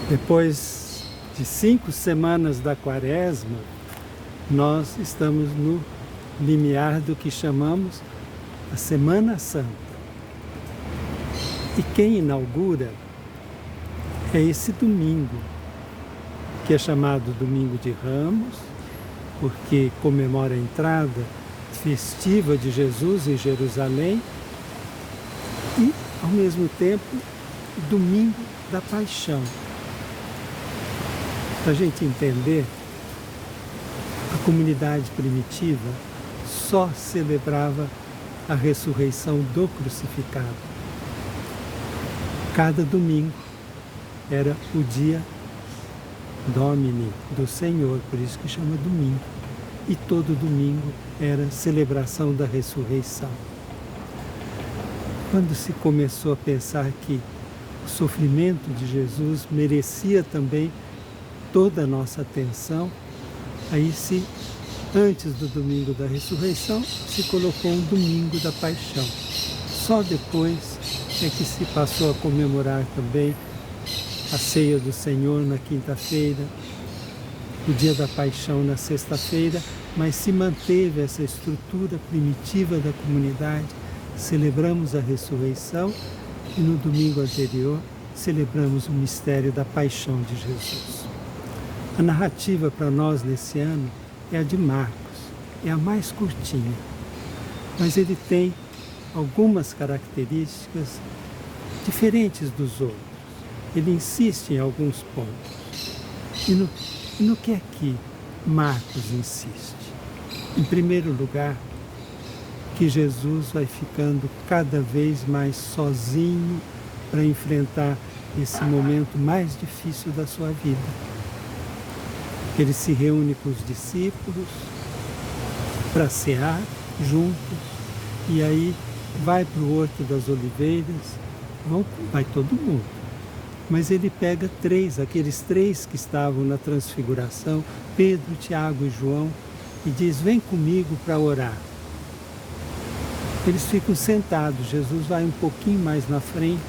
Depois de 5 semanas da Quaresma, nós estamos no limiar do que chamamos a Semana Santa. E quem inaugura é esse domingo, que é chamado Domingo de Ramos, porque comemora a entrada festiva de Jesus em Jerusalém e, ao mesmo tempo, Domingo da Paixão. Para a gente entender, a comunidade primitiva só celebrava a ressurreição do crucificado. Cada domingo era o dia Domini, do Senhor, por isso que chama domingo. E todo domingo era celebração da ressurreição. Quando se começou a pensar que o sofrimento de Jesus merecia também toda a nossa atenção, aí antes do domingo da ressurreição, se colocou um domingo da paixão. Só depois é que se passou a comemorar também a ceia do Senhor na quinta-feira, o dia da paixão na sexta-feira, mas se manteve essa estrutura primitiva da comunidade. Celebramos a ressurreição e no domingo anterior celebramos o mistério da paixão de Jesus. A narrativa para nós nesse ano é a de Marcos, é a mais curtinha, mas ele tem algumas características diferentes dos outros. Ele insiste em alguns pontos. E no que aqui Marcos insiste? Em primeiro lugar, que Jesus vai ficando cada vez mais sozinho para enfrentar esse momento mais difícil da sua vida. Ele se reúne com os discípulos para cear juntos e aí vai para o Horto das Oliveiras, vai todo mundo. Mas ele pega aqueles três que estavam na transfiguração, Pedro, Tiago e João, e diz: vem comigo para orar. Eles ficam sentados, Jesus vai um pouquinho mais na frente,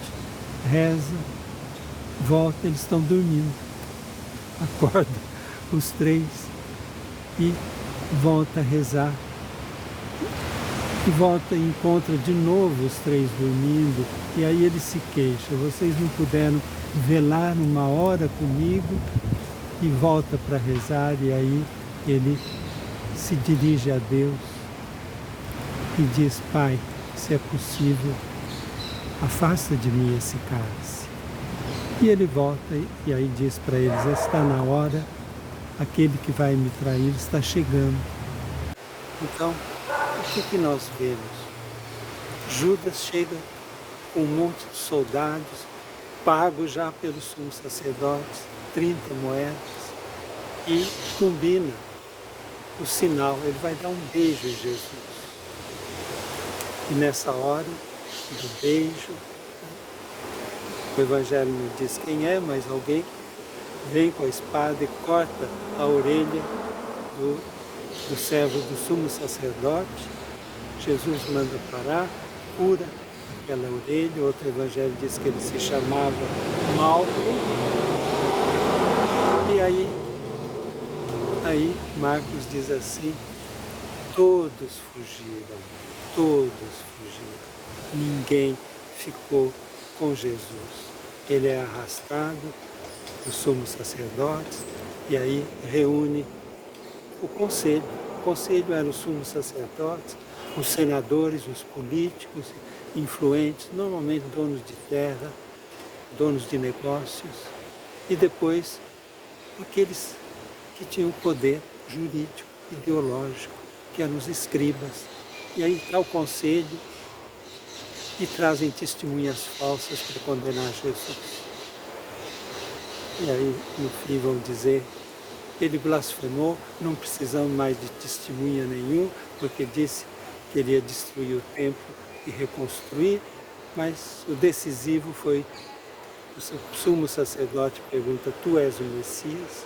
reza, volta, eles estão dormindo. Acorda os três e volta a rezar. E volta e encontra de novo os três dormindo, e aí ele se queixa: vocês não puderam velar uma hora comigo? E volta para rezar, e aí ele se dirige a Deus e diz: Pai, se é possível, afasta de mim esse cálice. E ele volta e aí diz para eles: está na hora, aquele que vai me trair está chegando. Então, o que nós vemos? Judas chega com um monte de soldados, pago já pelos sumos sacerdotes, 30 moedas, e combina o sinal, ele vai dar um beijo em Jesus. E nessa hora do beijo, o Evangelho não diz quem é, mas alguém vem com a espada e corta a orelha do servo do sumo sacerdote. Jesus manda parar, cura aquela orelha. Outro evangelho diz que ele se chamava Malco. E aí Marcos diz assim: todos fugiram, ninguém ficou com Jesus. Ele é arrastado, os sumos sacerdotes, e aí reúne o conselho. O conselho era os sumos sacerdotes, os senadores, os políticos, influentes, normalmente donos de terra, donos de negócios, e depois aqueles que tinham poder jurídico, ideológico, que eram os escribas. E aí está o conselho e trazem testemunhas falsas para condenar Jesus. E aí, no fim, vão dizer: ele blasfemou, não precisamos mais de testemunha nenhum, porque disse que ele ia destruir o templo e reconstruir, mas o decisivo foi: o sumo sacerdote pergunta: tu és o Messias?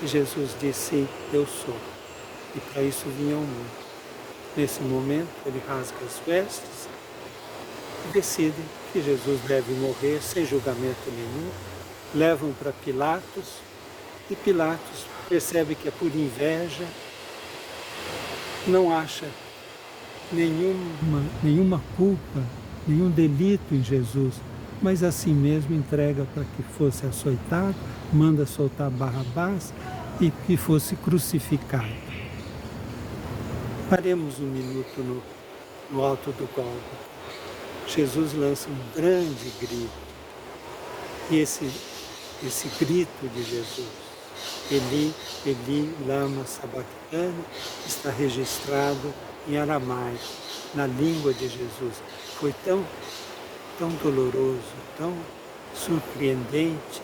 E Jesus disse: sim, eu sou. E para isso vinha ao mundo. Nesse momento, ele rasga as vestes e decide que Jesus deve morrer sem julgamento nenhum, levam para Pilatos, e Pilatos percebe que é por inveja, não acha nenhuma culpa, nenhum delito em Jesus, mas assim mesmo entrega para que fosse açoitado, manda soltar Barrabás e que fosse crucificado. Paremos um minuto no alto do Gólgota. Jesus lança um grande grito, e esse grito de Jesus, Eli, Eli, lama sabachthani, está registrado em aramaico, na língua de Jesus. Foi tão doloroso, tão surpreendente,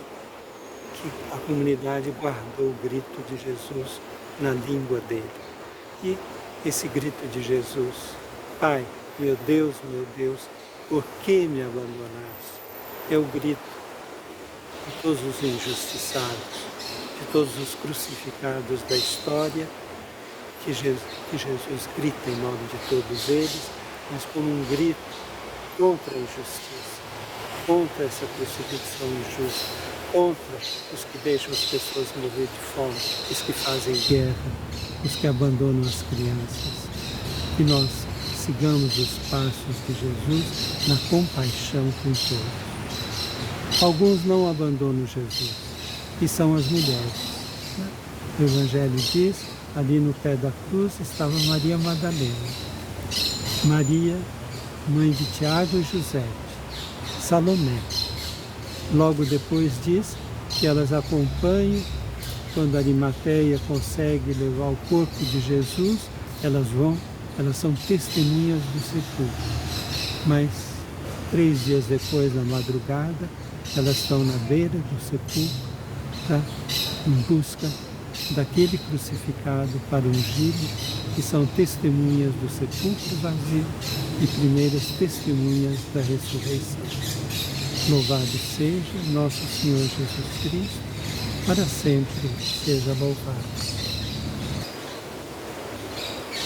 que a comunidade guardou o grito de Jesus na língua dele. E esse grito de Jesus, Pai, meu Deus, por que me abandonaste? É o grito de todos os injustiçados, de todos os crucificados da história, que Jesus grita em nome de todos eles, mas como um grito contra a injustiça, contra essa crucifixão injusta, contra os que deixam as pessoas morrer de fome, os que fazem guerra, os que abandonam as crianças. Que nós sigamos os passos de Jesus na compaixão com todos. Alguns não abandonam Jesus, e são as mulheres. O Evangelho diz, ali no pé da cruz estava Maria Madalena, Maria, mãe de Tiago e José, Salomé. Logo depois diz que elas acompanham, quando Arimateia consegue levar o corpo de Jesus, elas são testemunhas do sepulcro. Mas 3 dias depois, na madrugada, elas estão na beira do sepulcro, em busca daquele crucificado para ungí-lo, que são testemunhas do sepulcro vazio e primeiras testemunhas da ressurreição. Louvado seja nosso Senhor Jesus Cristo, para sempre seja louvado.